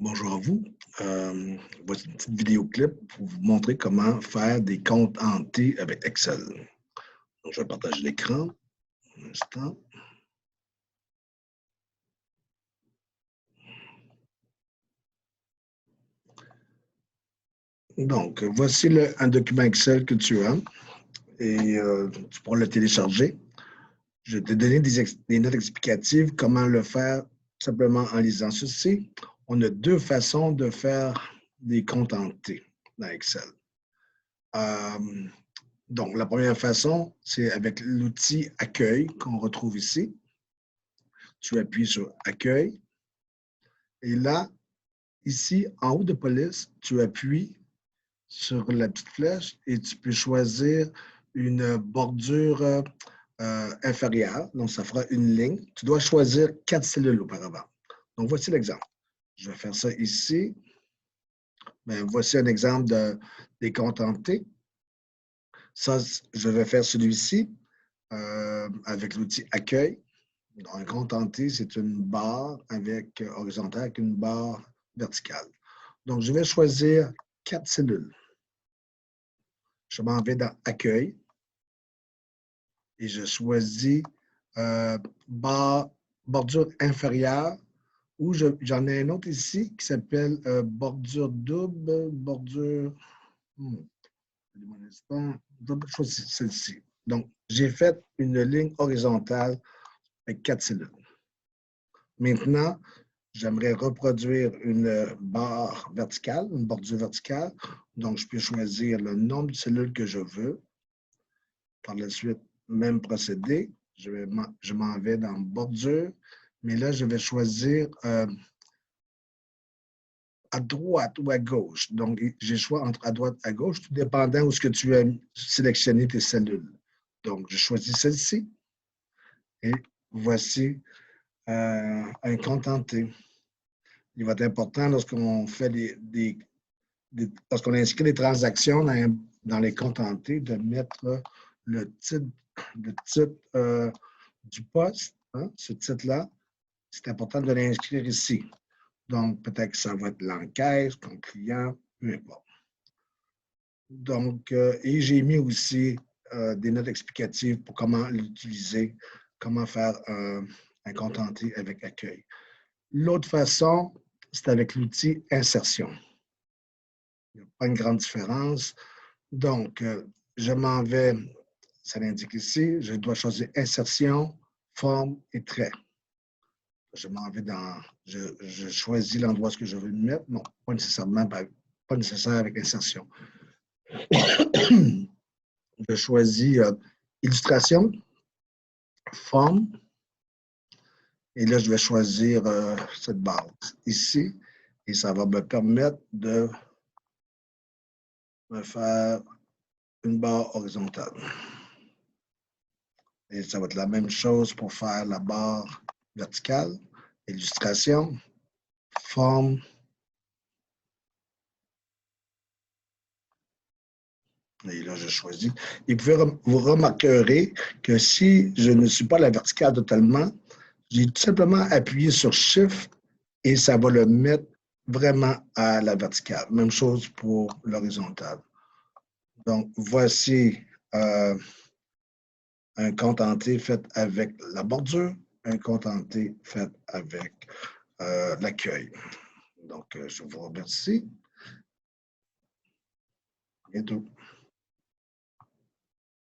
Bonjour à vous. Voici une petite vidéo clip pour vous montrer comment faire des comptes en T avec Excel. Donc, je vais partager l'écran. Un instant. Donc, voici un document Excel que tu as et tu pourras le télécharger. Je vais te donner des notes explicatives comment le faire simplement en lisant ceci. On a deux façons de faire des comptes en T dans Excel. Donc, la première façon, c'est avec l'outil Accueil qu'on retrouve ici. Tu appuies sur Accueil. Et là, ici, en haut de Police, tu appuies sur la petite flèche et tu peux choisir une bordure inférieure. Donc, ça fera une ligne. Tu dois choisir 4 cellules auparavant. Donc, voici l'exemple. Je vais faire ça ici. Bien, voici un exemple des comptes en T. Ça, je vais faire celui-ci avec l'outil Accueil. Donc, un compte en T, c'est une barre horizontale avec une barre verticale. Donc, je vais choisir 4 cellules. Je m'en vais dans Accueil et je choisis bordure inférieure ou j'en ai un autre ici qui s'appelle bordure double, bordure. Un instant, je vais choisir celle-ci. Donc, j'ai fait une ligne horizontale avec 4 cellules. Maintenant, j'aimerais reproduire une barre verticale, une bordure verticale. Donc, je peux choisir le nombre de cellules que je veux. Par la suite, même procédé. Je m'en vais dans bordure, mais là, je vais choisir à droite ou à gauche. Donc, j'ai le choix entre à droite et à gauche, tout dépendant où ce que tu as sélectionné tes cellules. Donc, je choisis celle-ci et voici un compte en T. Il va être important lorsqu'on fait lorsqu'on inscrit des transactions dans les comptes en T, de mettre le titre du poste, hein, ce titre-là, c'est important de l'inscrire ici. Donc, peut-être que ça va être l'encaisse, ton client, peu importe. Donc, et j'ai mis aussi des notes explicatives pour comment l'utiliser, comment faire un compte en T avec Accueil. L'autre façon, c'est avec l'outil Insertion. Il n'y a pas une grande différence. Donc, je m'en vais, ça l'indique ici, je dois choisir Insertion, Forme et Trait. Je m'en vais dans, je choisis l'endroit où je veux le mettre. Non, pas nécessairement, pas nécessaire avec Insertion. Je choisis Illustration, Forme, et là, je vais choisir cette barre ici, et ça va me permettre de me faire une barre horizontale. Et ça va être la même chose pour faire la barre verticale, illustration, forme. Et là, je choisis. Et vous remarquerez que si je ne suis pas à la verticale totalement, j'ai tout simplement appuyé sur Shift et ça va le mettre vraiment à la verticale. Même chose pour l'horizontale. Donc, voici un compte en T fait avec la bordure, un compte en T fait avec l'accueil. Donc, je vous remercie. À bientôt.